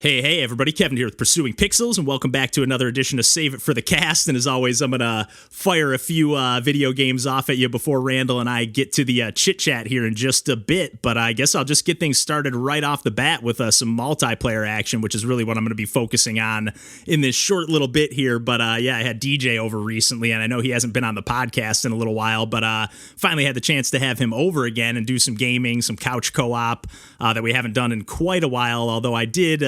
Hey, everybody. Kevin here with Pursuing Pixels, and welcome back to another edition of Save It for the Cast. And as always, I'm going to fire a few video games off at you before Randall and I get to the chit-chat here in just a bit. But I guess I'll just get things started right off the bat with some multiplayer action, which is really what I'm going to be focusing on in this short little bit here. But I had DJ over recently, and I know he hasn't been on the podcast in a little while, but finally had the chance to have him over again and do some gaming, some couch co-op that we haven't done in quite a while, although I did...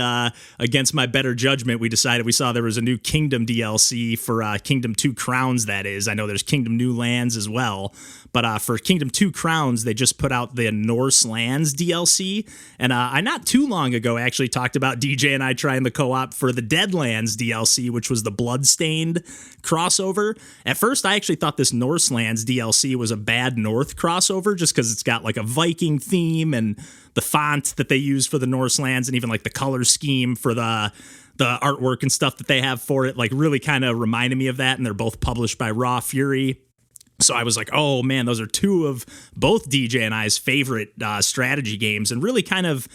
against my better judgment, we saw there was a new Kingdom DLC for Kingdom 2 Crowns, that is. I know there's Kingdom New Lands as well, but for Kingdom 2 Crowns, they just put out the Norse Lands DLC, and I not too long ago actually talked about DJ and I trying the co-op for the Deadlands DLC, which was the Bloodstained crossover. At first, I actually thought this Norse Lands DLC was a Bad North crossover, just because it's got like a Viking theme and the font that they use for the Norse lands, and even like the color scheme for the artwork and stuff that they have for it, like really kind of reminded me of that. And they're both published by Raw Fury. So I was like, oh man, those are two of both DJ and I's favorite strategy games, and really kind of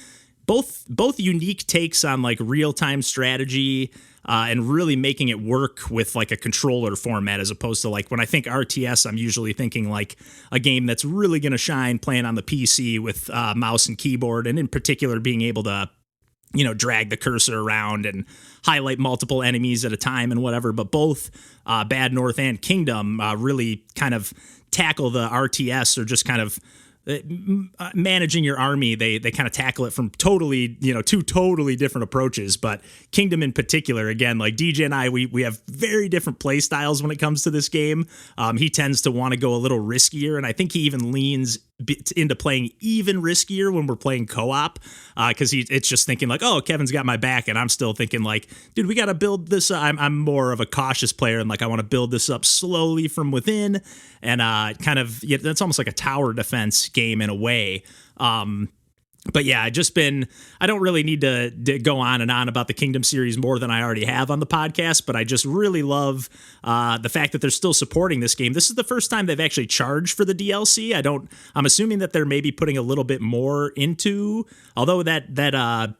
both unique takes on like real-time strategy and really making it work with like a controller format, as opposed to like when I think RTS, I'm usually thinking like a game that's really going to shine playing on the PC with mouse and keyboard, and in particular being able to, drag the cursor around and highlight multiple enemies at a time and whatever. But both Bad North and Kingdom really kind of tackle the RTS, or just kind of managing your army. They kind of tackle it from totally, two totally different approaches. But Kingdom in particular, again, like DJ and I, we have very different play styles when it comes to this game. He tends to want to go a little riskier, and I think he even leans into playing even riskier when we're playing co-op, because it's just thinking like, oh, Kevin's got my back, and I'm still thinking like, dude, we got to build this. I'm more of a cautious player, and like I want to build this up slowly from within, and that's almost like a tower defense game in a way. But yeah, I don't really need to go on and on about the Kingdom series more than I already have on the podcast, but I just really love the fact that they're still supporting this game. This is the first time they've actually charged for the DLC. I'm assuming that they're maybe putting a little bit more into, although that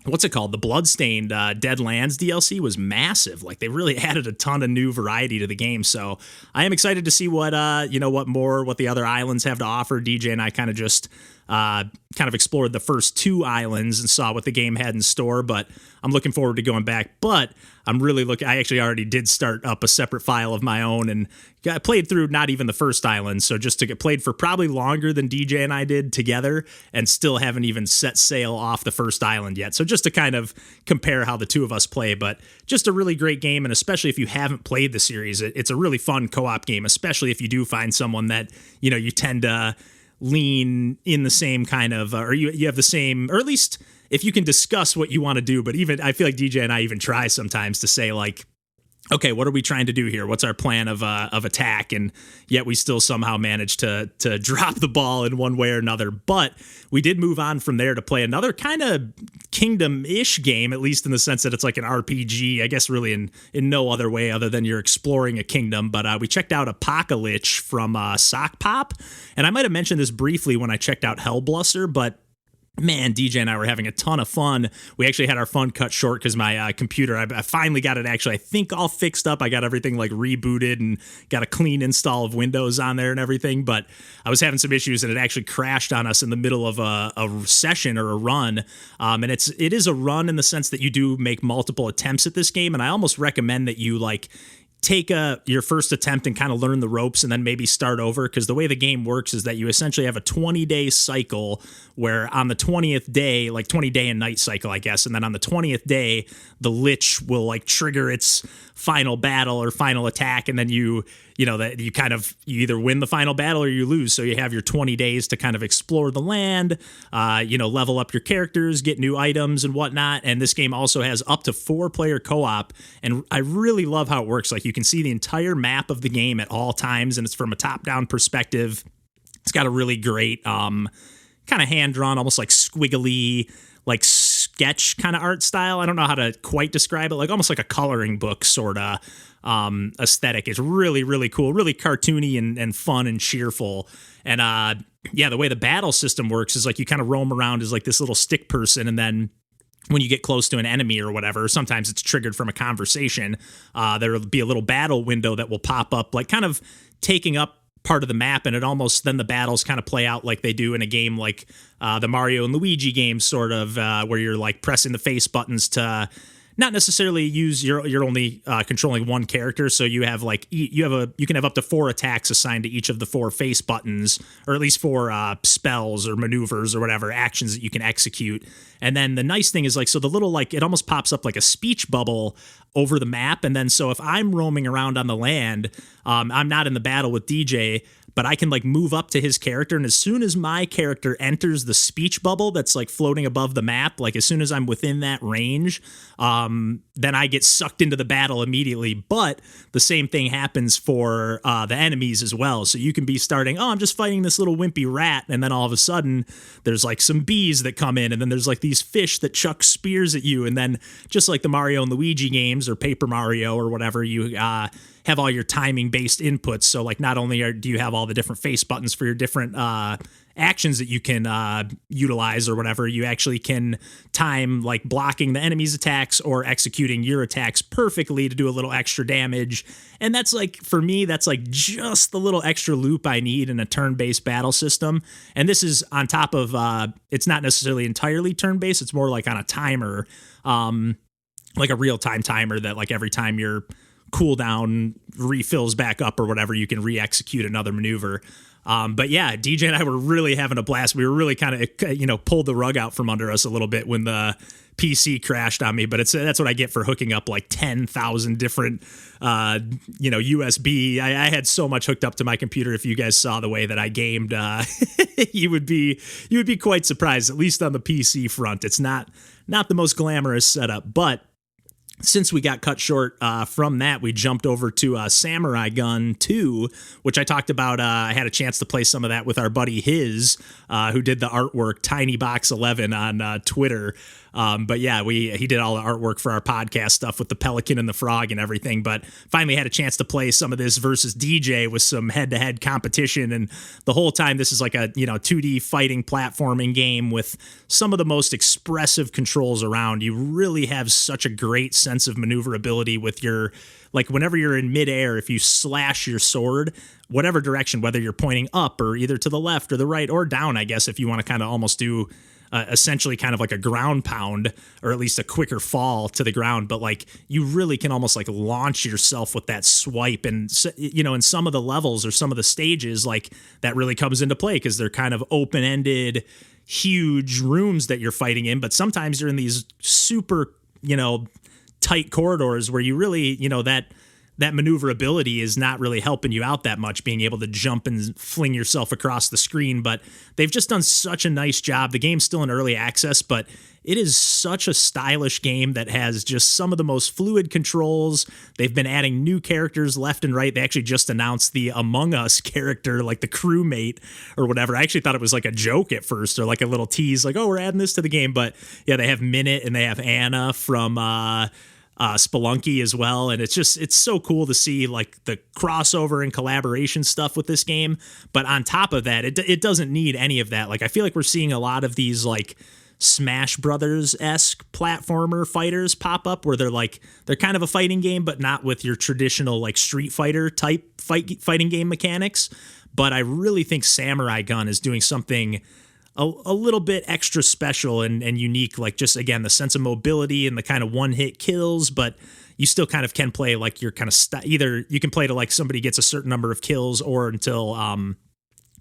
what's it called? The Bloodstained Deadlands DLC was massive. Like, they really added a ton of new variety to the game. So I am excited to see what the other islands have to offer. DJ and I kind of just explored the first two islands and saw what the game had in store, but I'm looking forward to going back. But I actually already did start up a separate file of my own, and I played through not even the first island. So just to get played for probably longer than DJ and I did together, and still haven't even set sail off the first island yet. So just to kind of compare how the two of us play, but just a really great game. And especially if you haven't played the series, it's a really fun co-op game, especially if you do find someone that, you tend to lean in the same kind of, or you have the same, or at least if you can discuss what you want to do. But even, I feel like DJ and I even try sometimes to say like, okay, what are we trying to do here? What's our plan of attack? And yet we still somehow manage to drop the ball in one way or another. But we did move on from there to play another kind of Kingdom-ish game, at least in the sense that it's like an RPG, I guess really in no other way other than you're exploring a kingdom. But we checked out Apocalich from Sock Pop. And I might have mentioned this briefly when I checked out Hellblusser, but man, DJ and I were having a ton of fun. We actually had our fun cut short because my computer, I finally got it actually, I think, all fixed up. I got everything like rebooted and got a clean install of Windows on there and everything. But I was having some issues, and it actually crashed on us in the middle of a session or a run. And it is a run in the sense that you do make multiple attempts at this game. And I almost recommend that you take your first attempt and kind of learn the ropes and then maybe start over, because the way the game works is that you essentially have a 20-day cycle where on the 20th day, like 20-day and night cycle, I guess, and then on the 20th day, the Lich will like trigger its final battle or final attack, and then you either win the final battle or you lose. So you have your 20 days to kind of explore the land, level up your characters, get new items and whatnot. And this game also has up to 4-player co-op, and I really love how it works. Like, you can see the entire map of the game at all times, and it's from a top-down perspective. It's got a really great kind of hand-drawn, almost like squiggly, like sketch kind of art style. I don't know how to quite describe it, like almost like a coloring book sort of aesthetic. It's really, really cool, really cartoony and fun and cheerful. And the way the battle system works is like you kind of roam around as like this little stick person, and then when you get close to an enemy or whatever, sometimes it's triggered from a conversation. There'll be a little battle window that will pop up, like kind of taking up part of the map, and it almost then the battles kind of play out like they do in a game like the Mario and Luigi games, sort of where you're like pressing the face buttons to not necessarily use you're only controlling one character, so you have like you can have up to 4 attacks assigned to each of the 4 face buttons, or at least 4 spells or maneuvers or whatever actions that you can execute. And then the nice thing is, like, so the little, like, it almost pops up like a speech bubble over the map. And then so if I'm roaming around on the land, I'm not in the battle with DJ, but I can like move up to his character, and as soon as my character enters the speech bubble that's like floating above the map, like as soon as I'm within that range, then I get sucked into the battle immediately. But the same thing happens for the enemies as well. So you can be starting, I'm just fighting this little wimpy rat, and then all of a sudden there's like some bees that come in, and then there's like these fish that chuck spears at you, and then just like the Mario and Luigi games or Paper Mario or whatever, you have all your timing based inputs. So like not only do you have all the different face buttons for your different actions that you can utilize or whatever, you actually can time like blocking the enemy's attacks or executing your attacks perfectly to do a little extra damage. And that's like, for me, that's like just the little extra loop I need in a turn-based battle system. And this is on top of, it's not necessarily entirely turn-based, it's more like on a timer, like a real-time timer that like every time your cooldown refills back up or whatever, you can re-execute another maneuver. But yeah, DJ and I were really having a blast. We were really kind of, pulled the rug out from under us a little bit when the PC crashed on me, but that's what I get for hooking up like 10,000 different, USB. I had so much hooked up to my computer. If you guys saw the way that I gamed, you would be quite surprised, at least on the PC front. It's not the most glamorous setup, but since we got cut short from that, we jumped over to Samurai Gunn 2, which I talked about. I had a chance to play some of that with our buddy who did the artwork, TinyBox11 on Twitter. But yeah, he did all the artwork for our podcast stuff with the pelican and the frog and everything, but finally had a chance to play some of this versus DJ with some head-to-head competition. And the whole time, this is like a 2D fighting platforming game with some of the most expressive controls around. You really have such a great sense of maneuverability with your, like, whenever you're in midair, if you slash your sword, whatever direction, whether you're pointing up or either to the left or the right or down, I guess, if you want to kind of almost do essentially kind of like a ground pound, or at least a quicker fall to the ground, but like you really can almost like launch yourself with that swipe. And in some of the levels or some of the stages, like that really comes into play because they're kind of open-ended, huge rooms that you're fighting in. But sometimes you're in these super, tight corridors where you really, that maneuverability is not really helping you out that much, being able to jump and fling yourself across the screen. But they've just done such a nice job. The game's still in early access, but it is such a stylish game that has just some of the most fluid controls. They've been adding new characters left and right. They actually just announced the Among Us character, like the crewmate or whatever. I actually thought it was like a joke at first, or like a little tease, like, oh, we're adding this to the game. But yeah, they have Minute and they have Anna from Spelunky as well, and it's so cool to see like the crossover and collaboration stuff with this game. But on top of that, it doesn't need any of that. Like I feel like we're seeing a lot of these like Smash Brothers-esque platformer fighters pop up where they're kind of a fighting game, but not with your traditional like Street Fighter type fighting game mechanics. But I really think Samurai Gunn is doing something a little bit extra special and unique, like just, again, the sense of mobility and the kind of one-hit kills, but you still kind of can play like you're kind of either you can play to like somebody gets a certain number of kills or until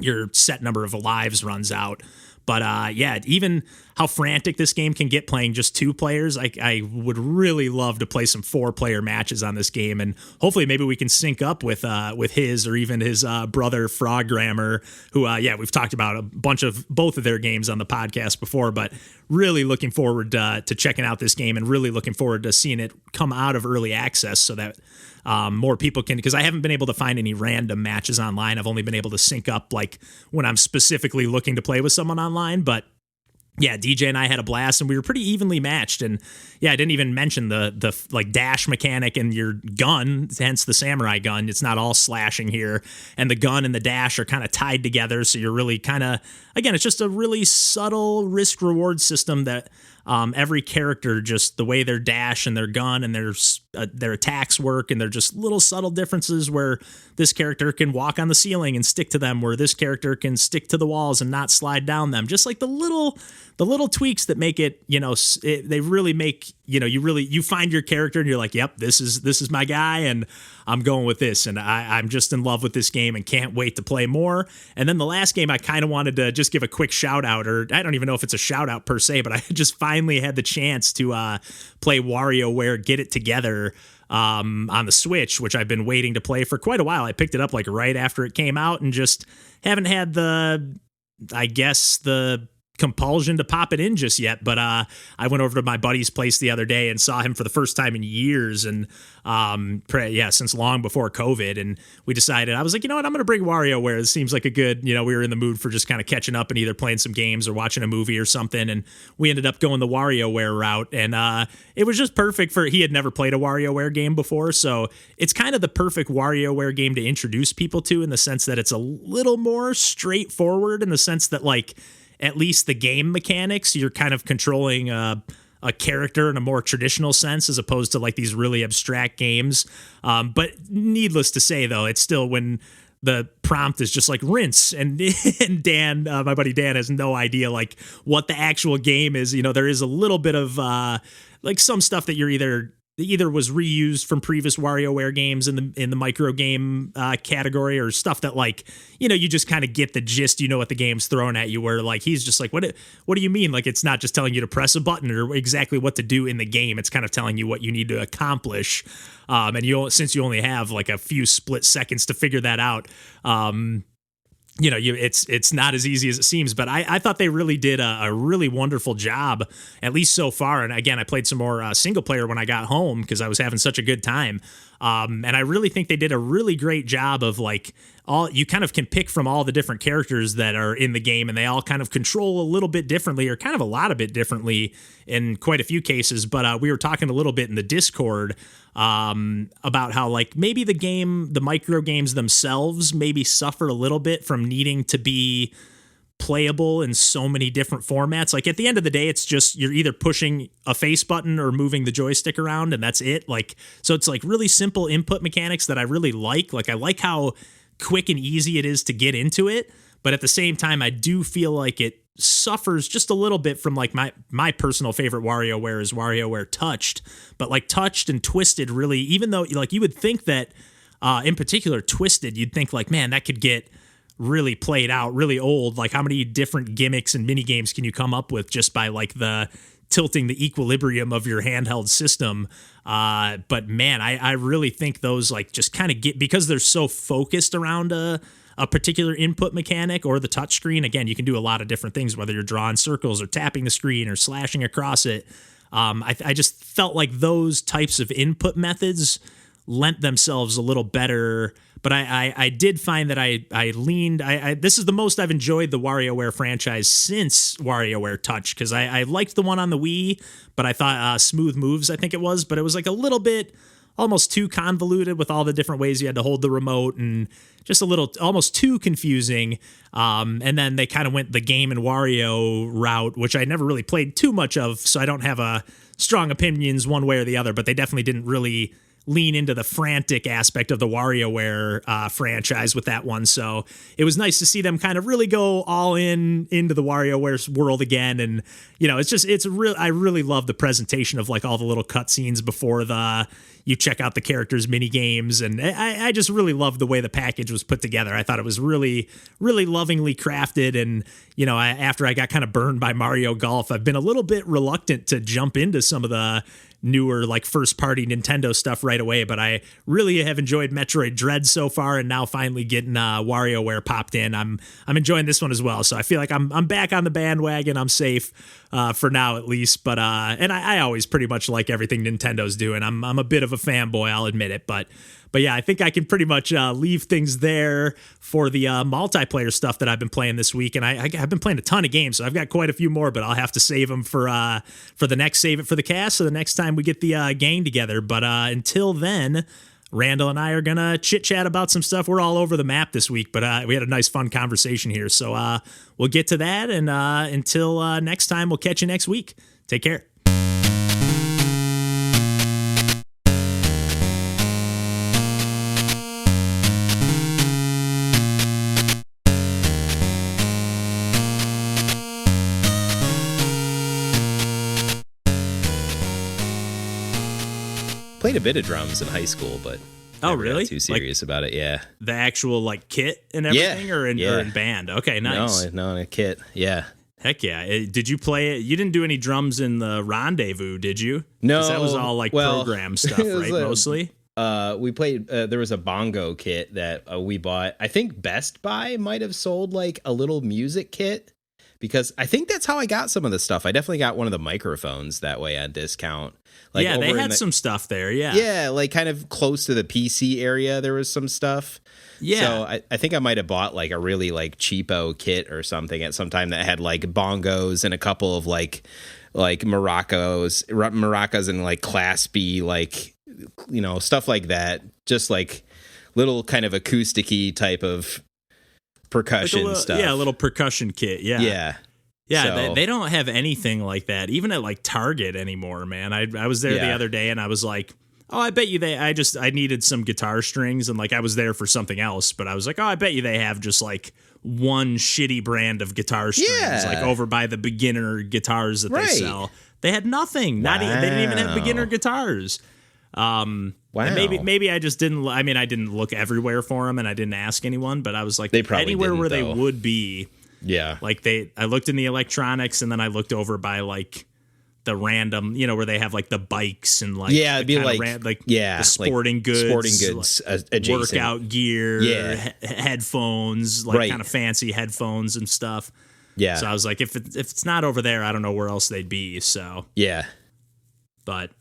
your set number of lives runs out. But yeah, even how frantic this game can get playing just 2 players, I would really love to play some 4-player matches on this game, and hopefully maybe we can sync up with his or even his brother Frogrammer, who we've talked about a bunch of both of their games on the podcast before, but really looking forward to checking out this game and really looking forward to seeing it come out of early access so that more people can, because I haven't been able to find any random matches online. I've only been able to sync up like when I'm specifically looking to play with someone online. But yeah, DJ and I had a blast, and we were pretty evenly matched. And yeah, I didn't even mention the like dash mechanic and your gun, hence the Samurai Gun. It's not all slashing here, and the gun and the dash are kind of tied together. So you're really kind of, again, it's just a really subtle risk reward system that every character, just the way their dash and their gun and their attacks work, and they're just little subtle differences where this character can walk on the ceiling and stick to them, where this character can stick to the walls and not slide down them. Just like the little tweaks that make it, they really make, you find your character and you're like, yep, this is my guy, and I'm going with this, and I'm just in love with this game and can't wait to play more. And then the last game, I kind of wanted to just give a quick shout out, or I don't even know if it's a shout out per se, but I just finally had the chance to play WarioWare Get It Together on the Switch, which I've been waiting to play for quite a while. I picked it up like right after it came out and just haven't had the compulsion to pop it in just yet, but I went over to my buddy's place the other day and saw him for the first time in years, and since long before COVID, and we decided, I was like, you know what, I'm gonna bring WarioWare. This seems like a good, we were in the mood for just kind of catching up and either playing some games or watching a movie or something, and we ended up going the WarioWare route, and it was just perfect he had never played a WarioWare game before, so it's kind of the perfect WarioWare game to introduce people to, in the sense that it's a little more straightforward, in the sense that, like, at least the game mechanics, you're kind of controlling a character in a more traditional sense, as opposed to like these really abstract games. But needless to say, though, it's still, when the prompt is just like rinse, and Dan, my buddy Dan, has no idea like what the actual game is. There is a little bit of like some stuff that you're either was reused from previous WarioWare games in the micro game category, or stuff that, like, you just kind of get the gist, what the game's throwing at you, where like he's just like, what do you mean? Like, it's not just telling you to press a button or exactly what to do in the game. It's kind of telling you what you need to accomplish. And since you only have like a few split seconds to figure that out, it's not as easy as it seems, but I thought they really did a really wonderful job, at least so far. And again, I played some more single player when I got home, because I was having such a good time. And I really think they did a really great job of, like, you kind of can pick from all the different characters that are in the game, and they all kind of control a little bit differently, or kind of a lot of bit differently in quite a few cases. But we were talking a little bit in the Discord about how, like, maybe the micro games themselves maybe suffer a little bit from needing to be playable in so many different formats. Like, at the end of the day, it's just, you're either pushing a face button or moving the joystick around, and that's it. Like, so it's like really simple input mechanics that I really like. Like, I like how quick and easy it is to get into it, but at the same time, I do feel like it suffers just a little bit from, like, my personal favorite WarioWare is WarioWare Touched. But like Touched and Twisted, really, even though, like, you would think that in particular Twisted, you'd think like, man, that could get really played out, really old. Like, how many different gimmicks and mini games can you come up with just by, like, the tilting the equilibrium of your handheld system? But man, I really think those, like, just kind of get, because they're so focused around a particular input mechanic or the touch screen. Again, you can do a lot of different things, whether you're drawing circles or tapping the screen or slashing across it. I just felt like those types of input methods lent themselves a little better. But I did find that I leaned. This is the most I've enjoyed the WarioWare franchise since WarioWare Touch, because I liked the one on the Wii, but I thought Smooth Moves, I think it was, but it was like a little bit almost too convoluted with all the different ways you had to hold the remote, and just a little almost too confusing. And then they kind of went the Game and Wario route, which I never really played too much of, so I don't have a strong opinions one way or the other, but they definitely didn't really lean into the frantic aspect of the WarioWare franchise with that one. So it was nice to see them kind of really go all into the WarioWare world again. And, I really love the presentation of, like, all the little cutscenes before you check out the characters' mini games. And I just really love the way the package was put together. I thought it was really, really lovingly crafted. And, after I got kind of burned by Mario Golf, I've been a little bit reluctant to jump into some of the newer, like, first-party Nintendo stuff right away, but I really have enjoyed Metroid Dread so far, and now finally getting WarioWare popped in. I'm enjoying this one as well, so I feel like I'm back on the bandwagon. I'm safe for now, at least. But and I always pretty much like everything Nintendo's doing. I'm a bit of a fanboy, I'll admit it, but yeah, I think I can pretty much leave things there for the multiplayer stuff that I've been playing this week. And I've been playing a ton of games, so I've got quite a few more, but I'll have to save them for the next Save It for the Cast, so the next time we get the gang together. But until then, Randall and I are going to chit-chat about some stuff. We're all over the map this week, but we had a nice, fun conversation here. So we'll get to that, and until next time, we'll catch you next week. Take care. Played a bit of drums in high school, but never got too serious about it. Yeah, the actual like kit and everything, or in band. Okay, nice. No, in a kit. Yeah. Heck yeah. Did you play it? You didn't do any drums in the Rendezvous, did you? No, 'cause that was all like program stuff, right? Mostly. We played. There was a bongo kit that we bought. I think Best Buy might have sold like a little music kit, because I think that's how I got some of the stuff. I definitely got one of the microphones that way on discount. Like, yeah, they had some stuff there, yeah. Yeah, like kind of close to the PC area, there was some stuff. Yeah. So I think I might have bought like a really like cheapo kit or something at some time that had like bongos and a couple of like maracas and like Class B, like, you know, stuff like that. Just like little kind of acoustic-y type of percussion stuff. Yeah, a little percussion kit, yeah. Yeah. Yeah, So, they don't have anything like that, even at like Target anymore, man. I was there the other day and I was like, oh, I bet you I needed some guitar strings, and like I was there for something else, but I was like, oh, I bet you they have just like one shitty brand of guitar strings, like over by the beginner guitars that they sell. They had nothing. They didn't even have beginner guitars. Wow. Maybe I just didn't. I mean, I didn't look everywhere for them, and I didn't ask anyone. But I was like, they probably anywhere where though. they would be. Yeah. Like I looked in the electronics, and then I looked over by like the random, you know, where they have like the bikes and like it'd be like the sporting goods, adjacent. workout gear, headphones, like kind of fancy headphones and stuff. Yeah. So I was like, if it's not over there, I don't know where else they'd be. So yeah. But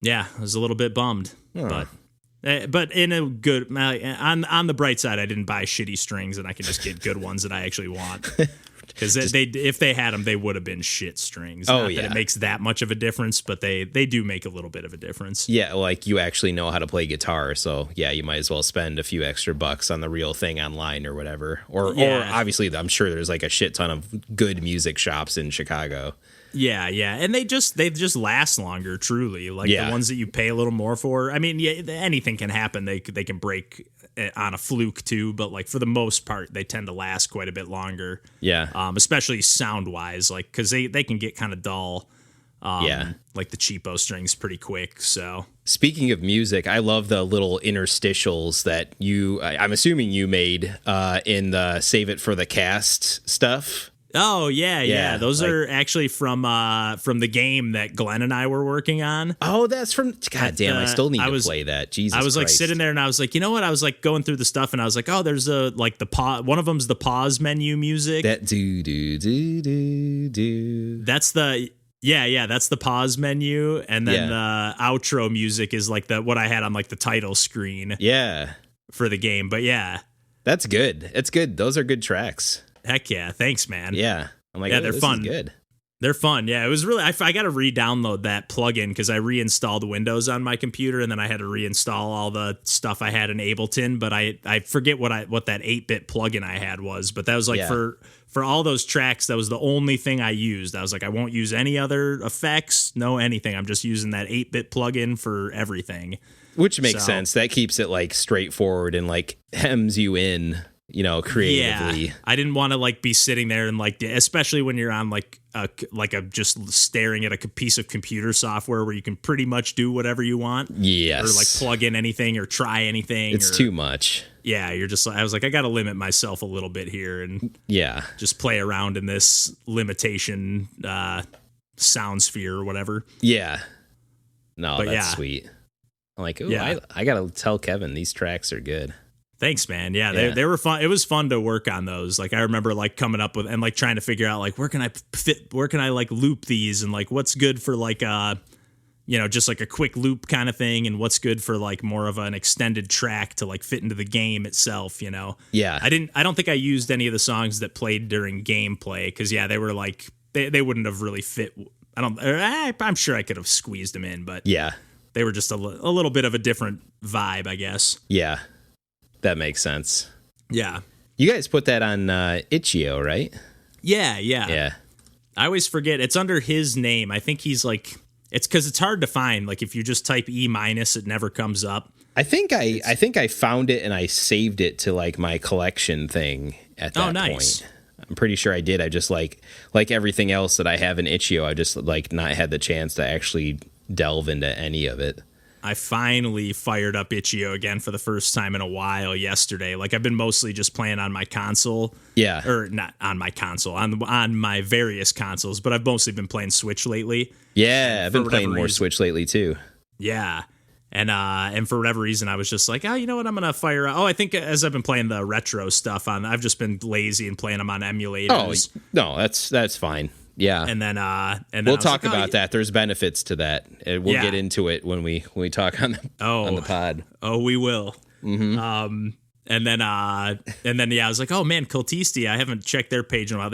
yeah, I was a little bit bummed. But in a good on the bright side, I didn't buy shitty strings, and I can just get good ones that I actually want. Because if they had them, they would have been shit strings. Not that it makes that much of a difference, but they do make a little bit of a difference. Yeah, like you actually know how to play guitar, so yeah, you might as well spend a few extra bucks on the real thing online or whatever. Or obviously, I'm sure there's like a shit ton of good music shops in Chicago. Yeah, and they just last longer. Truly, like the ones that you pay a little more for. I mean, anything can happen. They can break on a fluke too, but like for the most part, they tend to last quite a bit longer. Yeah, especially sound wise, like because they can get kind of dull. Like the cheapo strings pretty quick. So speaking of music, I love the little interstitials that I'm assuming you made in the Save It for the Cast stuff. Oh, yeah. Those are actually from the game that Glenn and I were working on. Oh, that's from... God damn, I still need to play that. Jesus I was Christ. like sitting there and I was like, you know what? I was like going through the stuff and I was like, oh, there's the pause. One of them's the pause menu music. That do. That's the... Yeah, that's the pause menu. And then the outro music is like what I had on like the title screen. Yeah. For the game. But yeah. That's good. It's good. Those are good tracks. Heck yeah. Thanks, man. Yeah. I'm like, they're fun. Is good. They're fun. Yeah, it was really, I got to re-download that plugin because I reinstalled Windows on my computer and then I had to reinstall all the stuff I had in Ableton, but I forget what that 8-bit plugin I had was, but that was like for all those tracks, that was the only thing I used. I was like, I won't use any other effects, no anything. I'm just using that 8-bit plugin for everything. Which makes sense. That keeps it like straightforward and like hems you in, you know, creatively. Yeah, I didn't want to like be sitting there and like, especially when you're on like a just staring at a piece of computer software where you can pretty much do whatever you want. Yes. Or like plug in anything or try anything. It's too much. Yeah, you're just. I was like, I got to limit myself a little bit here and just play around in this limitation sound sphere or whatever. Yeah. No, but that's sweet. I'm like, ooh, I gotta tell Kevin these tracks are good. Thanks, man. Yeah, they were fun. It was fun to work on those. Like I remember like coming up with and like trying to figure out like where can I like loop these and like what's good for like just like a quick loop kind of thing and what's good for like more of an extended track to like fit into the game itself, you know. Yeah. I don't think I used any of the songs that played during gameplay cuz they were like they wouldn't have really fit. I'm sure I could have squeezed them in, but yeah. They were just a little bit of a different vibe, I guess. Yeah. That makes sense. Yeah. You guys put that on Itch.io, right? Yeah. I always forget. It's under his name. I think he's like, it's because it's hard to find. Like if you just type E-, it never comes up. I think I found it and I saved it to like my collection thing at that point. I'm pretty sure I did. I just like everything else that I have in Itch.io, I just like not had the chance to actually delve into any of it. I finally fired up Itch.io again for the first time in a while yesterday. Like I've been mostly just playing on my console. Yeah. Or not on my console, on my various consoles, but I've mostly been playing Switch lately. Yeah, I've been playing more Switch lately too. Yeah. And for whatever reason, I was just like, oh, you know what? I'm going to fire up. Oh, I think as I've been playing the retro stuff I've just been lazy and playing them on emulators. Oh, no, that's fine. Yeah. And then we'll talk about that. There's benefits to that. We'll get into it when we talk on the pod. Oh, we will. Mm-hmm. And then I was like, oh man, Cultisti, I haven't checked their page in a while.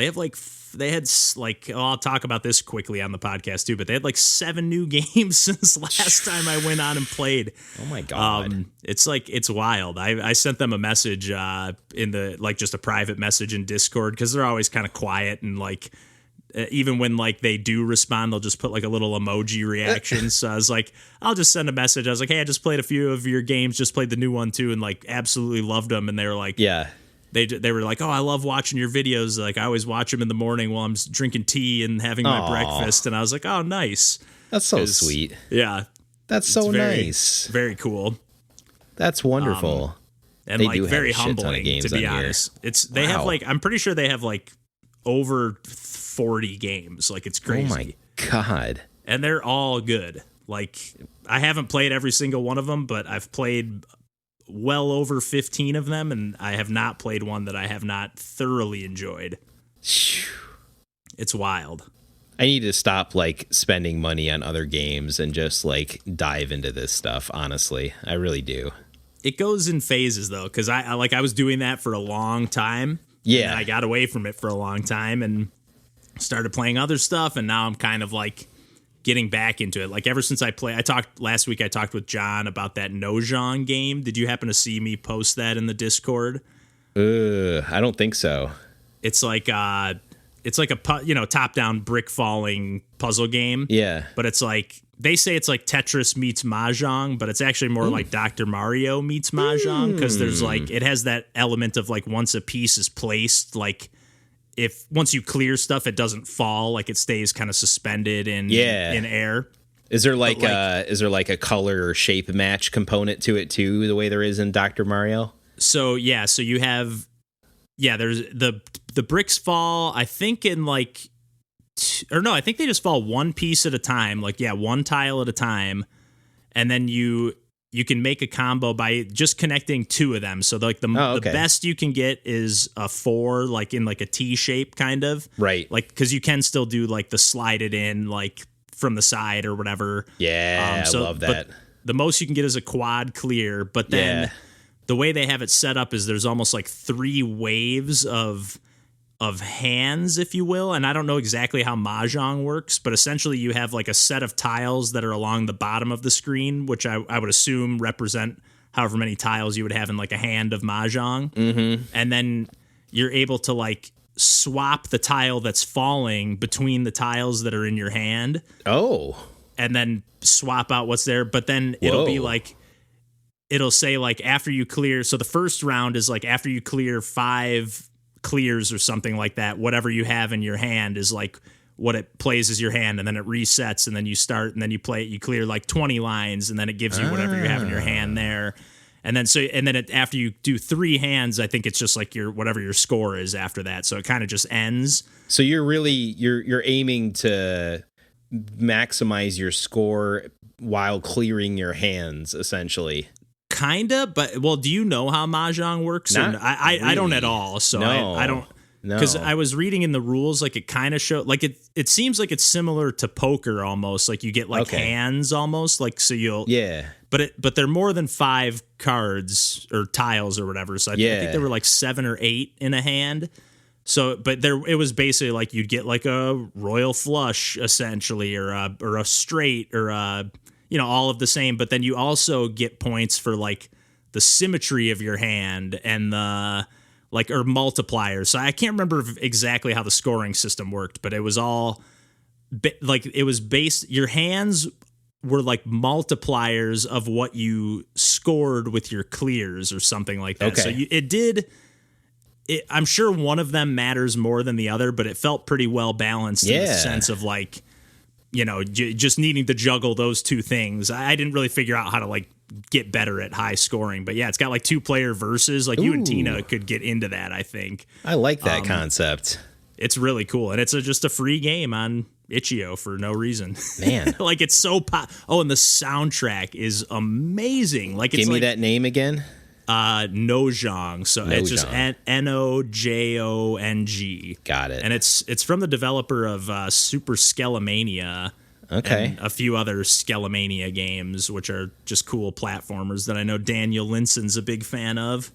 I'll talk about this quickly on the podcast too, but they had like 7 new games since last time I went on and played. Oh my God. It's wild. I sent them a message in the, like just a private message in Discord, because they're always kind of quiet, and like, even when like they do respond, they'll just put like a little emoji reaction. So I was like, I'll just send a message. I was like, hey, I just played a few of your games, just played the new one too, and like absolutely loved them. And they were like, yeah, they were like, oh, I love watching your videos. Like I always watch them in the morning while I'm drinking tea and having my breakfast. And I was like, oh, nice. That's so sweet. Yeah, that's so nice. Very cool. That's wonderful. And they like very humbling, to be honest. They have like, I'm pretty sure they have like over 40 games. Like it's crazy. Oh my God. And they're all good. Like I haven't played every single one of them, but I've played well over 15 of them, and I have not played one that I have not thoroughly enjoyed. It's wild. I need to stop like spending money on other games and just like dive into this stuff. Honestly, I really do. It goes in phases though, because I was doing that for a long time. Yeah. And I got away from it for a long time and started playing other stuff, and now I'm kind of like getting back into it. Like ever since I talked last week with John about that Nojong game. Did you happen to see me post that in the Discord? I don't think so. It's like a top-down brick falling puzzle game. Yeah. But it's like, they say it's like Tetris meets Mahjong, but it's actually more like Dr. Mario meets Mahjong, because there's like, it has that element of like once a piece is placed, like once you clear stuff, it doesn't fall, like it stays kind of suspended in air. Is there like a color or shape match component to it too, the way there is in Dr. Mario? So you have there's the bricks fall, I think in like I think they just fall one piece at a time, like one tile at a time, and then you can make a combo by just connecting 2 of them. So like the best you can get is a 4, like in like a T shape kind of. Right. Like, because you can still do like the slide it in like from the side or whatever. Yeah, I love that. But the most you can get is a quad clear. But then the way they have it set up is there's almost like 3 waves of hands, if you will. And I don't know exactly how Mahjong works, but essentially you have like a set of tiles that are along the bottom of the screen, which I would assume represent however many tiles you would have in like a hand of Mahjong. Mm-hmm. And then you're able to like swap the tile that's falling between the tiles that are in your hand. Oh. And then swap out what's there. But then it'll be like, it'll say like after you clear. So the first round is like after you clear 5 clears or something like that, whatever you have in your hand is like what it plays as your hand, and then it resets, and then you start, and then you play it, you clear like 20 lines, and then it gives you whatever you have in your hand there. And then after you do 3 hands, I think it's just like whatever your score is after that. So it kind of just ends. So you're really you're aiming to maximize your score while clearing your hands, essentially. Kinda, but well, do you know how Mahjong works? I don't at all. So no. I don't, because I was reading in the rules, like it kind of showed, like it seems like it's similar to poker almost. Like you get like hands almost, like so you'll but they're more than 5 cards or tiles or whatever. So I think there were like 7 or 8 in a hand. So, but it was basically like you'd get like a royal flush essentially, or a straight, or all of the same. But then you also get points for like the symmetry of your hand and the like, or multipliers. So I can't remember exactly how the scoring system worked, but it was all like, it was based, your hands were like multipliers of what you scored with your clears or something like that. Okay. So I'm sure one of them matters more than the other, but it felt pretty well balanced in the sense of like, you know, just needing to juggle those two things. I didn't really figure out how to like get better at high scoring, but yeah, it's got like 2-player versus, like, you and Tina could get into that, I think. I like that concept. It's really cool. And it's just a free game on Itch.io for no reason. Man. Like, it's so and the soundtrack is amazing. Like, it's Give me like, that name again. Nojong. So it's just Nojong. Got it. And it's from the developer of Super Skellimania. Okay. And a few other Skellimania games, which are just cool platformers that I know Daniel Linson's a big fan of.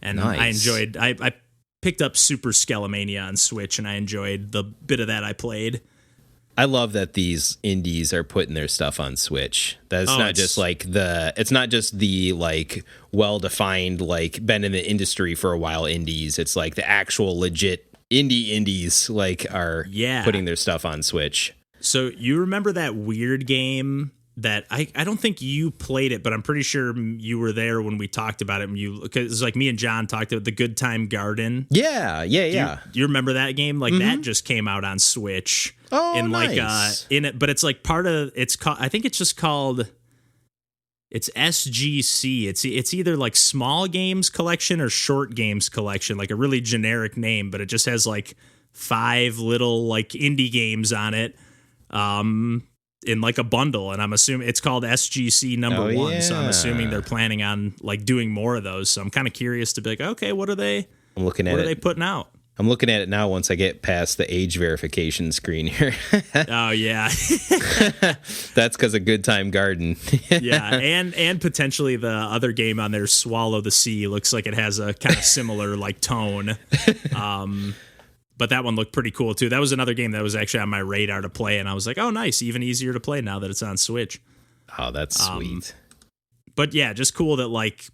And nice. I picked up Super Skellimania on Switch, and I enjoyed the bit of that I played. I love that these indies are putting their stuff on Switch. That's it's not just the like well-defined, like, been in the industry for a while indies. It's like the actual legit indies like are putting their stuff on Switch. So you remember that weird game that I don't think you played it, but I'm pretty sure you were there when we talked about it. Because it's like me and John talked about the Good Time Garden. Yeah. Do you remember that game? Like, that just came out on Switch. Oh, nice. In it, but it's like part of it's called. I think it's just called. It's SGC. It's either like Small Games Collection or Short Games Collection, like a really generic name, but it just has like 5 little like indie games on it. In like a bundle, and I'm assuming it's called SGC number 1. Yeah. So I'm assuming they're planning on like doing more of those. So I'm kind of curious to be like, okay, what are they putting out? I'm looking at it now once I get past the age verification screen here. Oh yeah. That's because of Good Time Garden. Yeah, and potentially the other game on there, Swallow the Sea, looks like it has a kind of similar like tone. But that one looked pretty cool, too. That was another game that was actually on my radar to play, and I was like, oh, nice, even easier to play now that it's on Switch. Oh, that's sweet. But yeah, just cool that, like,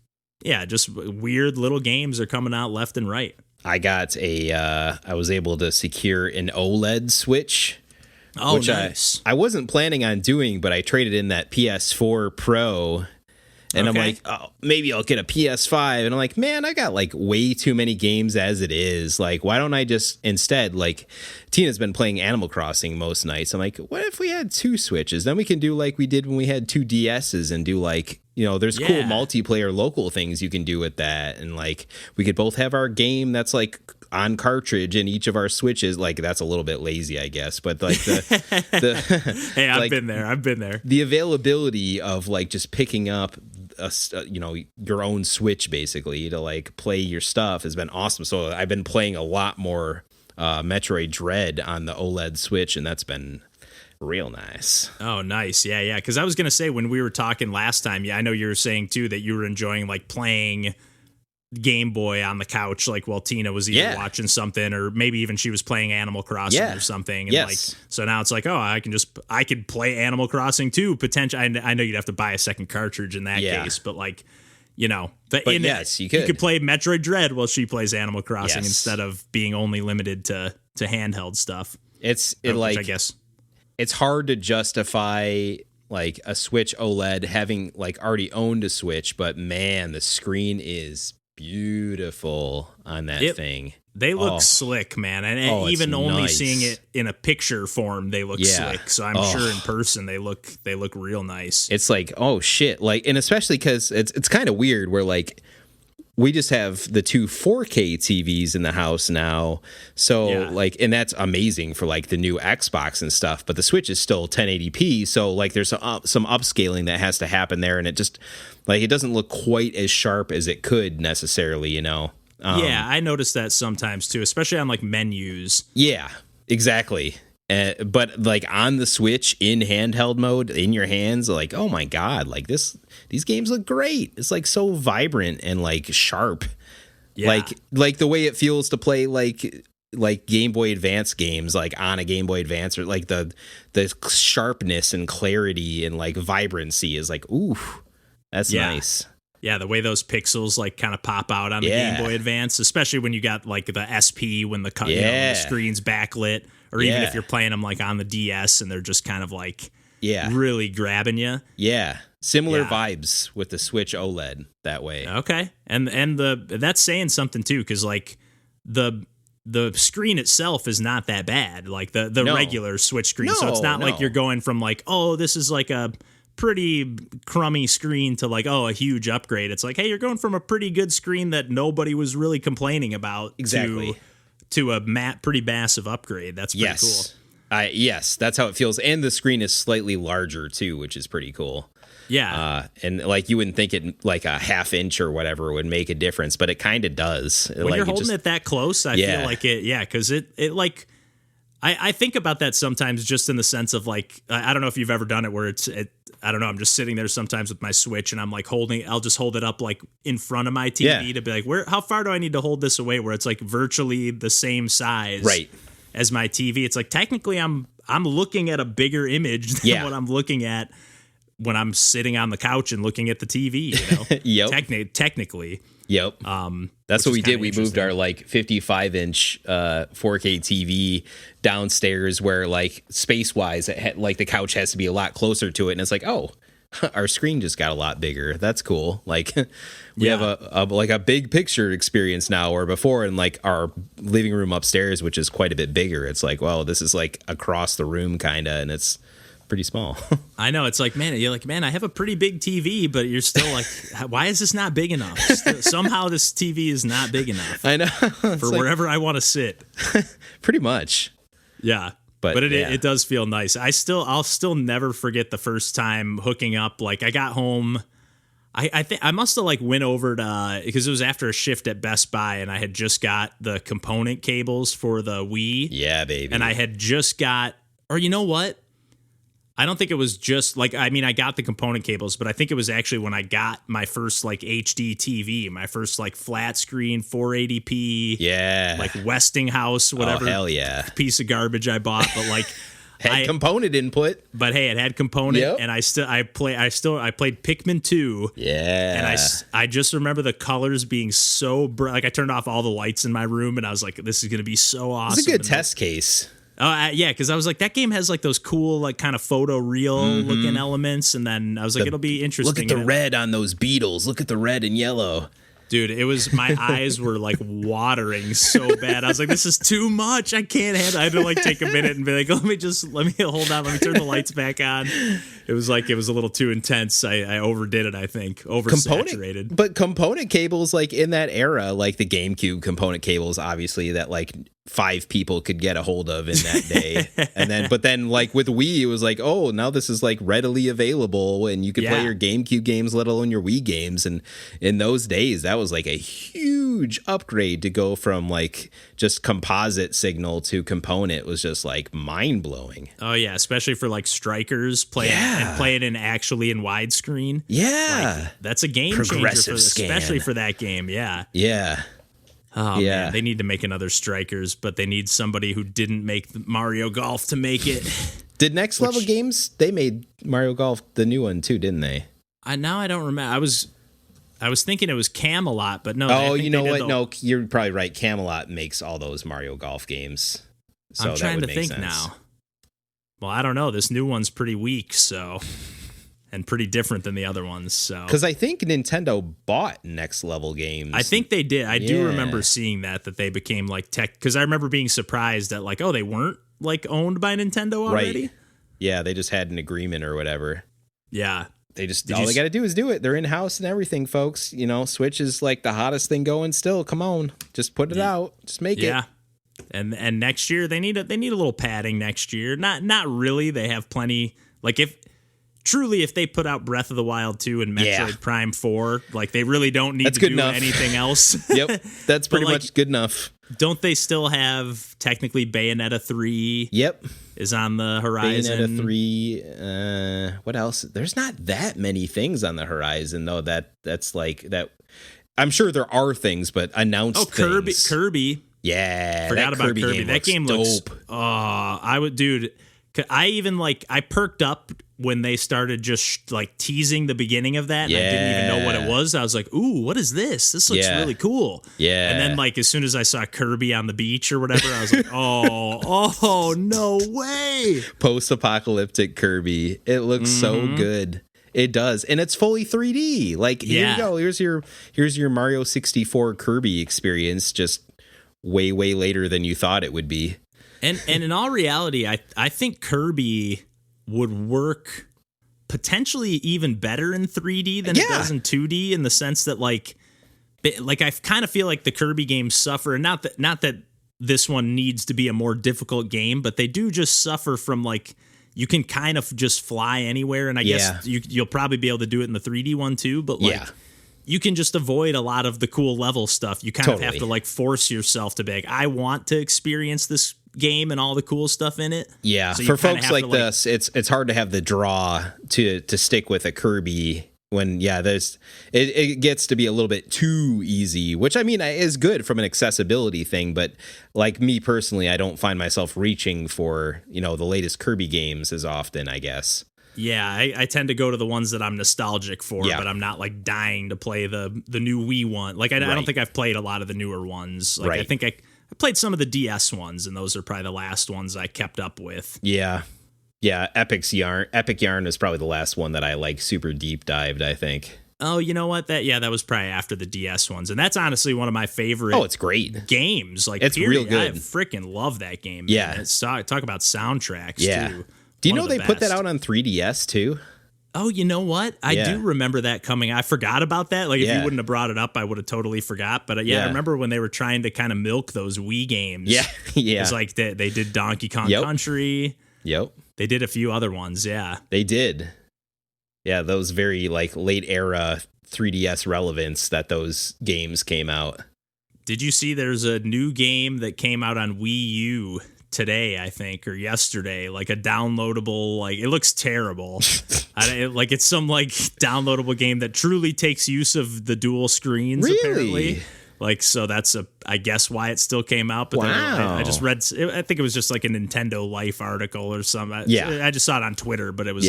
just weird little games are coming out left and right. I was able to secure an OLED Switch. Oh, which nice. I wasn't planning on doing, but I traded in that PS4 Pro. And I'm like, oh, maybe I'll get a PS5. And I'm like, man, I got like way too many games as it is. Like, why don't I just instead, like, Tina's been playing Animal Crossing most nights. I'm like, what if we had 2 Switches? Then we can do like we did when we had 2 DSs and do like, you know, there's cool multiplayer local things you can do with that. And like, we could both have our game that's like on cartridge in each of our Switches. Like, that's a little bit lazy, I guess. But like the hey, I've been there. The availability of like just picking up your own Switch basically to like play your stuff has been awesome. So I've been playing a lot more Metroid Dread on the OLED Switch, and that's been real nice. Oh, nice. Yeah. Because I was gonna say, when we were talking last time, I know you were saying too that you were enjoying like playing Game Boy on the couch, like while Tina was either watching something, or maybe even she was playing Animal Crossing or something. And like, so now it's like, oh, I could play Animal Crossing too. Potentially, I know you'd have to buy a second cartridge in that case, but like, you know, you could play Metroid Dread while she plays Animal Crossing instead of being only limited to handheld stuff. I guess it's hard to justify like a Switch OLED having like already owned a Switch, but man, the screen is beautiful on that thing. They look slick, man, and even only seeing it in a picture form, they look slick. So I'm sure in person they look real nice. It's like, oh shit, like, and especially because it's kind of weird where like we just have the 2 4K TVs in the house now, so like, and that's amazing for like the new Xbox and stuff. But the Switch is still 1080p, so like there's some upscaling that has to happen there, and it just like it doesn't look quite as sharp as it could necessarily, you know. I noticed that sometimes too, especially on like menus. Yeah, exactly. But like on the Switch in handheld mode in your hands, like, oh my God, like these games look great. It's like so vibrant and like sharp. Yeah. Like the way it feels to play like Game Boy Advance games, like on a Game Boy Advance, or like the sharpness and clarity and like vibrancy is like, ooh, that's nice. Yeah, the way those pixels like kind of pop out on the Game Boy Advance, especially when you got like the SP when the the screen's backlit, or even if you're playing them like on the DS and they're just kind of like really grabbing you. Yeah, similar vibes with the Switch OLED that way. Okay, and that's saying something too, because like the screen itself is not that bad, like the regular Switch screen. So it's not like you're going from like, oh, this is like a pretty crummy screen to like, oh, a huge upgrade. It's like, hey, you're going from a pretty good screen that nobody was really complaining about to a pretty massive upgrade. That's pretty cool. Yes, that's how it feels. And the screen is slightly larger too, which is pretty cool. Yeah. And like you wouldn't think it like a half inch or whatever would make a difference, but it kind of does. When you're holding it that close, I feel like it, because it like, I think about that sometimes just in the sense of like, I don't know if you've ever done it where I don't know, I'm just sitting there sometimes with my Switch and I'm like I'll just hold it up like in front of my TV to be like, how far do I need to hold this away where it's like virtually the same size as my TV? It's like technically I'm looking at a bigger image than what I'm looking at when I'm sitting on the couch and looking at the TV, you know? Technically. Yep. That's what we did. We moved our like 55-inch 4K TV downstairs where like space-wise, like the couch has to be a lot closer to it. And it's like, oh, our screen just got a lot bigger. That's cool. Like we have a big picture experience now, or before in like our living room upstairs, which is quite a bit bigger. It's like, well, this is like across the room kind of, and it's pretty small. I know. It's like, man, you're like, man, I have a pretty big TV, but you're still like, why is this not big enough? Somehow this TV is not big enough. I know. For wherever I want to sit. Pretty much. Yeah. But it does feel nice. I'll still never forget the first time hooking up. Like I got home, I think I must have like went over to, because it was after a shift at Best Buy and I had just got the component cables for the Wii. Yeah, baby. And I had just got, or you know what? I don't think it was just like, I mean, I got the component cables, but I think it was actually when I got my first like HD TV, my first like flat screen 480p, like Westinghouse, whatever piece of garbage I bought, but like had component input. But hey, it had component, and I played Pikmin 2. Yeah, and I just remember the colors being so bright. Like I turned off all the lights in my room, and I was like, this is gonna be so awesome. It's a good test case. Yeah, because I was like, that game has like those cool, like kind of photo real looking elements, and then I was like, it'll be interesting. Look at the red on those beetles. Look at the red and yellow. Dude, it was, my eyes were like watering so bad. I was like, this is too much. I can't handle it. I had to like take a minute and be like, let me hold on. Let me turn the lights back on. It was like, it was a little too intense. I overdid it, I think. Oversaturated. But component cables, like in that era, like the GameCube component cables, obviously, that like 5 people could get a hold of in that day. But then like with Wii, it was like, oh, now this is like readily available and you could play your GameCube games, let alone your Wii games. And in those days, that was like a huge upgrade to go from like just composite signal to component. Was just like mind blowing. Oh yeah, especially for like strikers playing in actually in widescreen. Yeah, like, that's a game changer, especially for that game. Yeah. Oh man, they need to make another Strikers, but they need somebody who didn't make Mario Golf to make it. Did Next Level Games? They made Mario Golf, the new one too, didn't they? I don't remember. I was thinking it was Camelot, but no. Oh, you know what? No, you're probably right. Camelot makes all those Mario Golf games. So I'm trying to think now. Well, I don't know. This new one's pretty weak, so. And pretty different than the other ones. So, because I think Nintendo bought Next Level Games. I think they did. I do remember seeing that they became like tech. Because I remember being surprised that like, oh, they weren't like owned by Nintendo already. Right. Yeah, they just had an agreement or whatever. Yeah, they just all they got to do is do it. They're in house and everything, folks. You know, Switch is like the hottest thing going. Still, come on, just put it out. Just make it. Yeah. And next year they need a little padding next year. Not really. They have plenty. Like if they put out Breath of the Wild 2 and Metroid Prime 4, like they really don't need to do anything else. Yep, that's pretty much good enough. Don't they still have technically Bayonetta 3? Yep. Is on the horizon. Bayonetta 3, what else? There's not that many things on the horizon though that's like that. I'm sure there are things, but announced things. Kirby. Yeah. Forgot about Kirby. That game looks dope. I even I perked up when they started just like teasing the beginning of that, and I didn't even know what it was. I was like, "Ooh, what is this? This looks really cool." Yeah. And then as soon as I saw Kirby on the beach or whatever, I was like, "Oh, no way!" Post-apocalyptic Kirby. It looks so good. It does, and it's fully 3D. Here you go. Here's your Mario 64 Kirby experience, just way later than you thought it would be. And in all reality, I think Kirby would work potentially even better in 3D than it does in 2D, in the sense that I kind of feel like the Kirby games suffer, and not that this one needs to be a more difficult game, but they do just suffer from you can kind of just fly anywhere, and I guess you'll probably be able to do it in the 3D one too, but you can just avoid a lot of the cool level stuff. You kind of have to force yourself to be like, I want to experience this game and all the cool stuff in it. Yeah, so for folks like this, it's hard to have the draw to stick with a Kirby when it gets to be a little bit too easy, which I mean is good from an accessibility thing, but me personally, I don't find myself reaching for the latest Kirby games as often, I guess. Yeah, I tend to go to the ones that I'm nostalgic for, but I'm not dying to play the new Wii one. I don't think I've played a lot of the newer ones. I think I played some of the DS ones, and those are probably the last ones I kept up with. Yeah. Yeah, Epic Yarn is probably the last one that I super deep dived, I think. Oh, you know what? That was probably after the DS ones, and that's honestly one of my favorite. Oh, it's great games. It's real good. I freaking love that game. Yeah, man. Talk about soundtracks too. Do you know they put that out on 3DS too? Oh, you know what? I do remember that coming. I forgot about that. If you wouldn't have brought it up, I would have totally forgot. But I remember when they were trying to kind of milk those Wii games. Yeah, yeah. It's they did Donkey Kong Country. Yep. They did a few other ones. Yeah, they did. Yeah, those very late era 3DS relevance that those games came out. Did you see? There's a new game that came out on Wii U today, I think, or yesterday, a downloadable, it looks terrible. It's some downloadable game that truly takes use of the dual screens. Really? Apparently. So that's I guess why it still came out. But wow. I just read, I think it was just a Nintendo Life article or something. Yeah. I just saw it on Twitter, but it was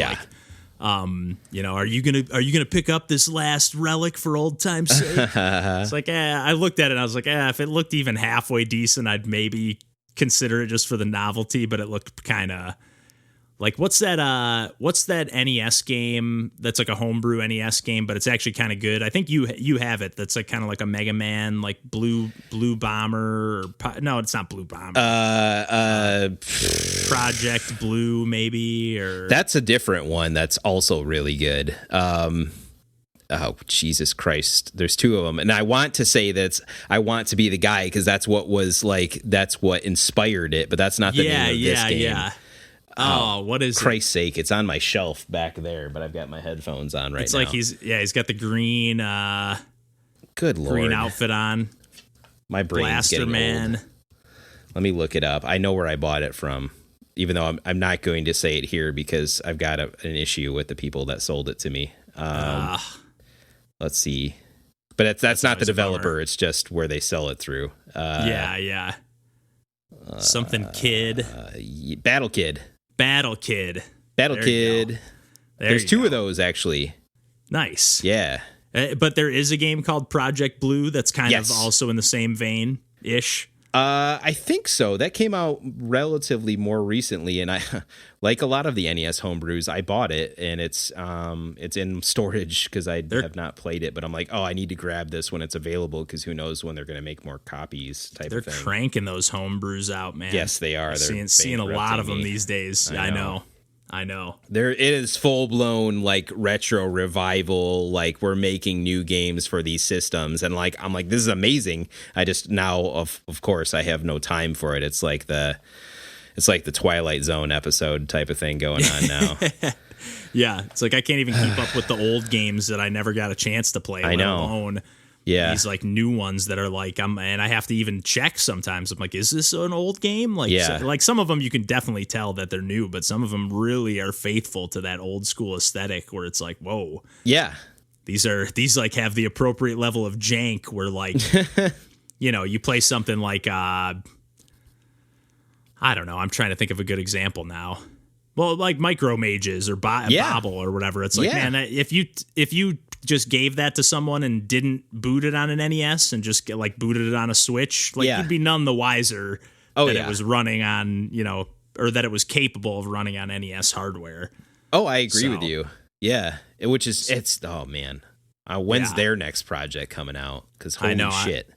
are you gonna pick up this last relic for old time's sake? It's I looked at it and I was like, if it looked even halfway decent, I'd maybe consider it just for the novelty, but it looked kind of what's that NES game that's a homebrew NES game, but it's actually kind of good. I think you have it. That's kind of like a Mega Man, Blue Bomber. No, it's not Blue Bomber. Project Blue, maybe, or that's a different one. That's also really good. Oh, Jesus Christ. There's two of them. And I want to say I want to be the guy because that's what was that's what inspired it, but that's not the name of this game. Yeah. Oh, what is Christ's sake, it's on my shelf back there, but I've got my headphones on right now. It's he's got the green good Lord. Green outfit on. My brain's Blaster getting Man. old. Let me look it up. I know where I bought it from, even though I'm not going to say it here because I've got an issue with the people that sold it to me. Let's see. But that's not the developer. It's just where they sell it through. Yeah. Something Kid. Battle Kid. Battle Kid. There's two of those, actually. Nice. Yeah. But there is a game called Project Blue that's kind of also in the same vein-ish. I think so. That came out relatively more recently, and I, like a lot of the NES homebrews, I bought it, and it's in storage because I have not played it. But I'm like, oh, I need to grab this when it's available because who knows when they're going to make more copies. They're cranking those homebrews out, man. Yes, they are. They're seeing a lot of them these days. I know. It is full blown retro revival. We're making new games for these systems, and I'm like, this is amazing. I just now, of course, I have no time for it. It's like the Twilight Zone episode type of thing going on now. Yeah, it's I can't even keep up with the old games that I never got a chance to play. I know. Let alone these new ones that are and I have to even check sometimes. I'm like, is this an old game? Some of them you can definitely tell that they're new, but some of them really are faithful to that old school aesthetic where it's whoa. Yeah. These have the appropriate level of jank where you play something I don't know. I'm trying to think of a good example now. Well, like Micro Mages or Bobble or whatever. It's like, man, if you just gave that to someone and didn't boot it on an NES and just like booted it on a Switch, like you'd be none the wiser that it was running on, or that it was capable of running on NES hardware. Oh, I agree with you. Yeah, oh man, when's their next project coming out? Because holy shit.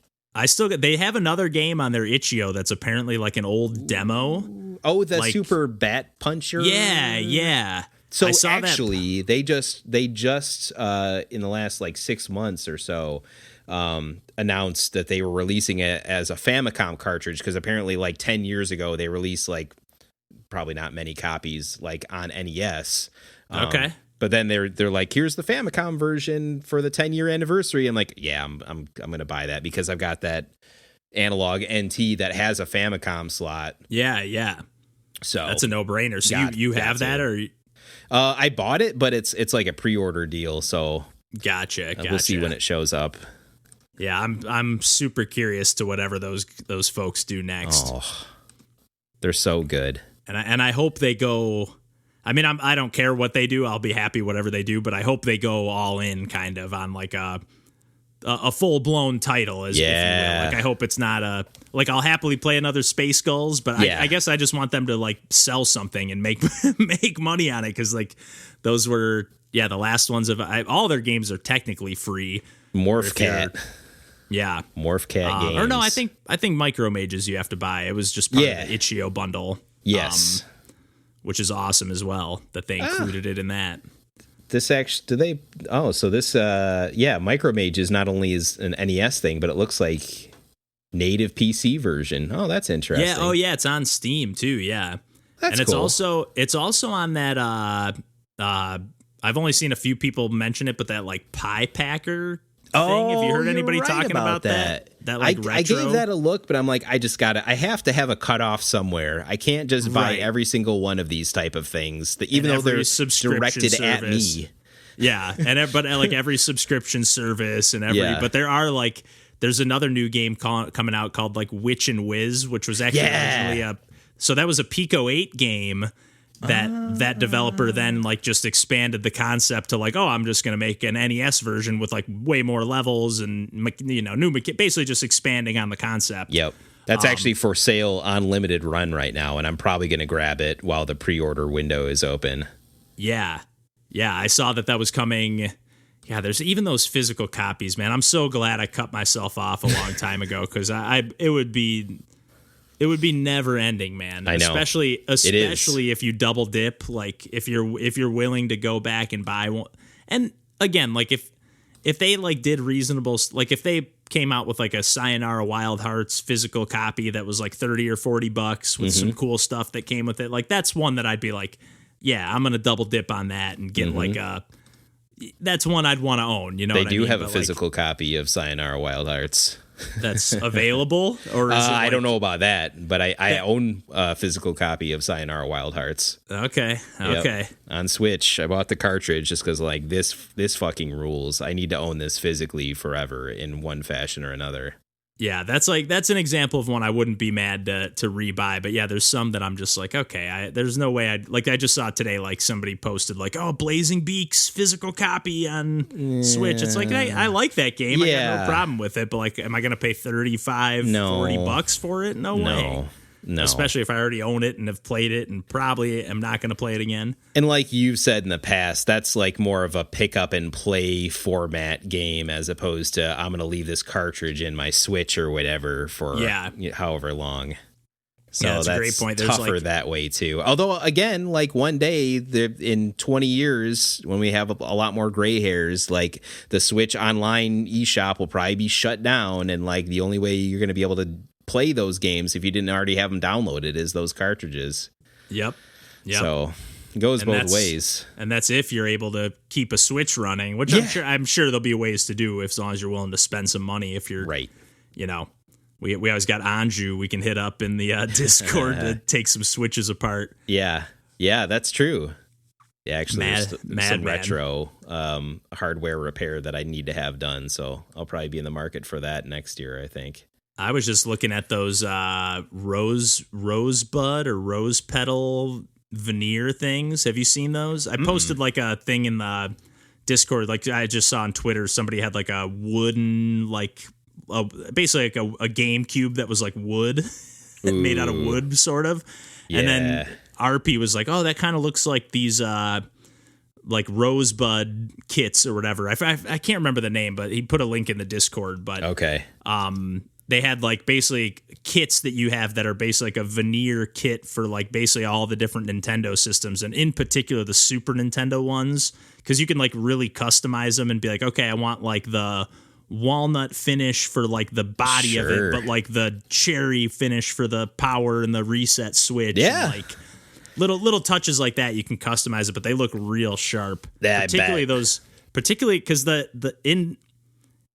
They have another game on their itch.io that's apparently like an old demo. Oh, the Super Bat Puncher. Yeah. So actually, they just in the last like 6 months or so announced that they were releasing it as a Famicom cartridge, because apparently like 10 years ago they released like probably not many copies like on NES. Okay. But then they're like, here's the Famicom version for the 10-year anniversary. I'm like, yeah, I'm gonna buy that because I've got that analog NT that has a Famicom slot. Yeah. So that's a no-brainer. So you have that, or I bought it, but it's like a pre-order deal. So gotcha. We'll see when it shows up. Yeah, I'm super curious to whatever those folks do next. Oh, they're so good, and I hope they go. I mean, I don't care what they do. I'll be happy whatever they do, but I hope they go all in kind of on like a full-blown title, if you will. Like, I hope it's not I'll happily play another Space Skulls, but I guess I just want them to like sell something and make make money on it, because like those were the last ones of all their games are technically free. Morph Cat. Yeah. Morph Cat games. Or no, I think Micro Mages you have to buy. It was just part of the itch.io bundle. Yes. Which is awesome as well that they included it in that. This actually, Micro Mages not only is an NES thing, but it looks like native PC version. Oh, that's interesting. Yeah. Oh, yeah. It's on Steam too. Yeah. That's and cool. It's also on that. I've only seen a few people mention it, but that like Pie Packer thing. Have you heard anybody talking about that? That like retro? I gave that a look, but I'm like, I have to have a cutoff somewhere. I can't just buy every single one of these type of things, even though they're directed at me. Yeah, but like every subscription service and but there's another new game coming out called like Witch and Whiz, which was actually originally that was a Pico 8 game. That developer then like just expanded the concept to like, I'm just going to make an NES version with like way more levels and new basically just expanding on the concept. Yep. That's actually for sale on limited run right now, and I'm probably going to grab it while the pre-order window is open. Yeah. I saw that was coming. Yeah, there's even those physical copies, man. I'm so glad I cut myself off a long time ago, because it would be never ending, man. I know. Especially if you double dip, like if you're willing to go back and buy one. And again, like if they like did reasonable, like if they came out with like a Sayonara Wild Hearts physical copy that was like $30 or $40 with some cool stuff that came with it, like that's one that I'd be like, yeah, I'm gonna double dip on that and get that's one I'd want to own. You know, they do have a physical copy of Sayonara Wild Hearts. That's available, or is it I don't know about that, but I own a physical copy of Sayonara Wild Hearts. Okay. Yep. On Switch, I bought the cartridge just because like this fucking rules. I need to own this physically forever in one fashion or another. Yeah, that's an example of one I wouldn't be mad to rebuy, but yeah, there's some that I'm just like, okay, there's no way I just saw today, like somebody posted like, Blazing Beaks physical copy on Switch. It's like, I like that game. I got no problem with it, but like, am I going to pay $35-$40 for it? No way. No. Especially if I already own it and have played it and probably am not going to play it again. And like you've said in the past, that's like more of a pick up and play format game as opposed to I'm going to leave this cartridge in my Switch or whatever for however long. So that's a great point. There's tougher that way too. Although again, like one day in 20 years, when we have a lot more gray hairs, like the Switch online eShop will probably be shut down, and like the only way you're going to be able to play those games if you didn't already have them downloaded is those cartridges. Yep. So it goes both ways. And that's if you're able to keep a Switch running, which I'm sure there'll be ways to do as long as you're willing to spend some money. If you're right, we always got Anju we can hit up in the Discord to take some Switches apart. Yeah, that's true. Yeah, actually, there's some retro hardware repair that I need to have done, so I'll probably be in the market for that next year, I think. I was just looking at those rosebud or rose petal veneer things. Have you seen those? I posted like a thing in the Discord, like I just saw on Twitter, somebody had like a wooden, like basically like a GameCube that was like wood, made out of wood, sort of. Yeah. And then RP was like, oh, that kind of looks like these like rosebud kits or whatever. I can't remember the name, but he put a link in the Discord. But okay, they had like basically kits that you have that are basically like a veneer kit for like basically all the different Nintendo systems, and in particular the Super Nintendo ones, because you can like really customize them and be like, okay, I want like the walnut finish for like the body of it, but like the cherry finish for the power and the reset switch. Yeah. And like little touches like that, you can customize it, but they look real sharp. Yeah, particularly because the in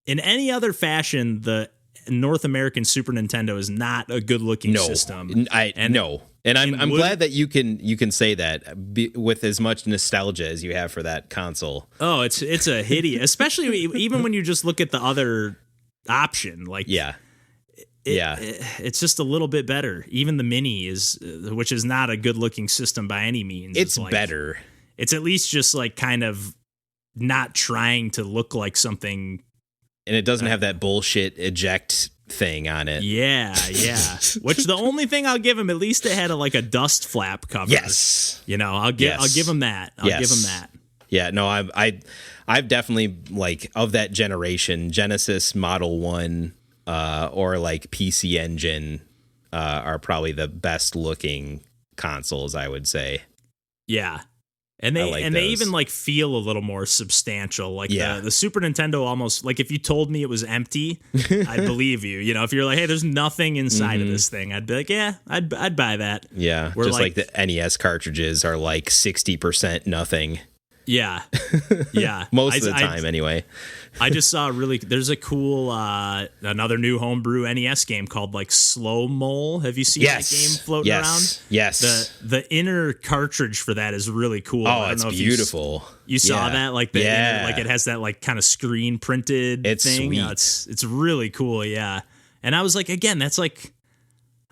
any other fashion, the North American Super Nintendo is not a good looking system. And I'm glad that you can say that with as much nostalgia as you have for that console. Oh, it's a hideous, especially even when you just look at the other option. Like, it's just a little bit better. Even the Mini which is not a good looking system by any means. It's like, better. It's at least just like kind of not trying to look like something. And it doesn't have that bullshit eject thing on it. Yeah. Which the only thing I'll give him, at least it had a dust flap cover. Yes. I'll give him that. I'll give him that. Yeah, no, I've definitely, like, of that generation, Genesis Model 1 or like PC Engine are probably the best looking consoles, I would say. Yeah. And they even like feel a little more substantial. Like the Super Nintendo almost, like if you told me it was empty, I'd believe you. If you're like, hey, there's nothing inside of this thing, I'd be like, yeah, I'd buy that. Yeah, just like the NES cartridges are like 60% nothing. Yeah. Most of the time, anyway. I just saw there's a cool, another new homebrew NES game called like Slow Mole. Have you seen that game floating around? Yes. The inner cartridge for that is really cool. Oh, it's beautiful. You saw that? Like the inner, like it has that like kind of screen printed it's thing. Sweet. It's really cool. Yeah. And I was like, again, that's like,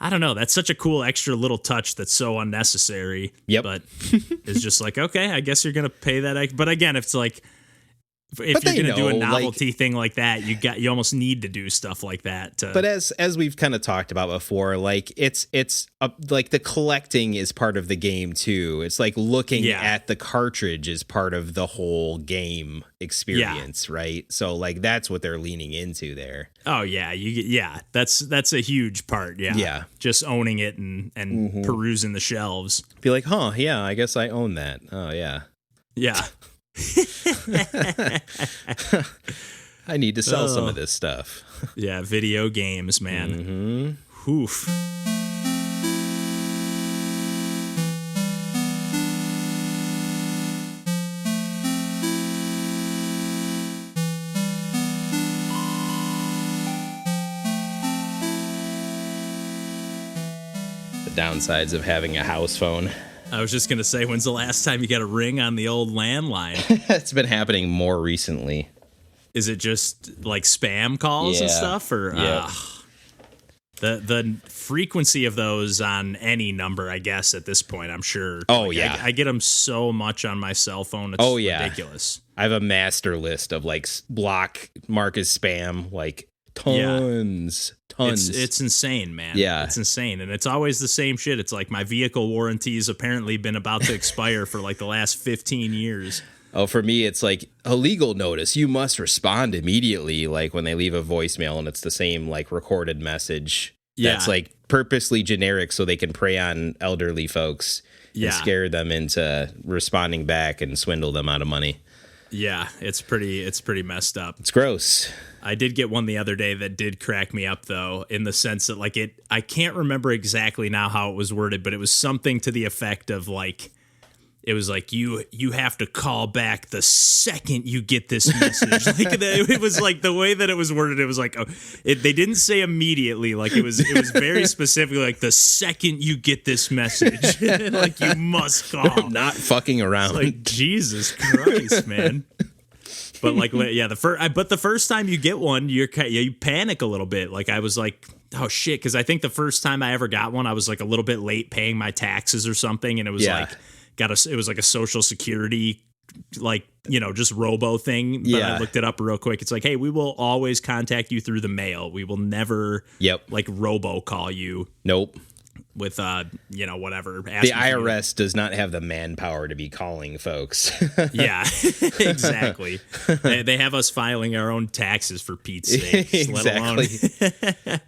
I don't know. That's such a cool extra little touch that's so unnecessary. Yep. But it's just like, okay, I guess you're going to pay that. But again, if it's like, if you're going to do a novelty thing like that, you almost need to do stuff like that. But as we've kind of talked about before, like it's like the collecting is part of the game too. It's like looking at the cartridge is part of the whole game experience, right? So like that's what they're leaning into there. Oh yeah, that's a huge part. Yeah, just owning it and perusing the shelves. Be like, huh? Yeah, I guess I own that. Oh yeah. I need to sell some of this stuff. Yeah, video games, man. Oof. The downsides of having a house phone. I was just going to say, when's the last time you got a ring on the old landline? It's been happening more recently. Is it just like spam calls and stuff? Or the frequency of those on any number, I guess, at this point, I'm sure. Oh, I get them so much on my cell phone. It's ridiculous. I have a master list of like block, mark as spam, like tons. It's insane, man. Yeah. It's insane. And it's always the same shit. It's like my vehicle warranty's apparently been about to expire for like the last 15 years. Oh, for me, it's like a legal notice. You must respond immediately, like when they leave a voicemail and it's the same like recorded message. Yeah. That's like purposely generic so they can prey on elderly folks and scare them into responding back and swindle them out of money. Yeah, it's pretty messed up. It's gross. I did get one the other day that did crack me up, though, in the sense that, like, I can't remember exactly now how it was worded, but it was something to the effect of, like, it was like, you have to call back the second you get this message. Like, it was like the way that it was worded, it was like, they didn't say immediately. Like, it was very specifically like the second you get this message, like, you must call. I'm not fucking around. It's like, Jesus Christ, man. But like, yeah, the first time you get one, you panic a little bit. Like I was like, Oh shit, because I think the first time I ever got one, I was like a little bit late paying my taxes or something, and it was like it was like a Social Security, like, you know, just robo thing. But I looked it up real quick. It's like, hey, we will always contact you through the mail. We will never like robo call you. Nope. With you know, whatever. The IRS does not have the manpower to be calling folks. Yeah, exactly. They have us filing our own taxes for Pete's sake. Exactly. Let alone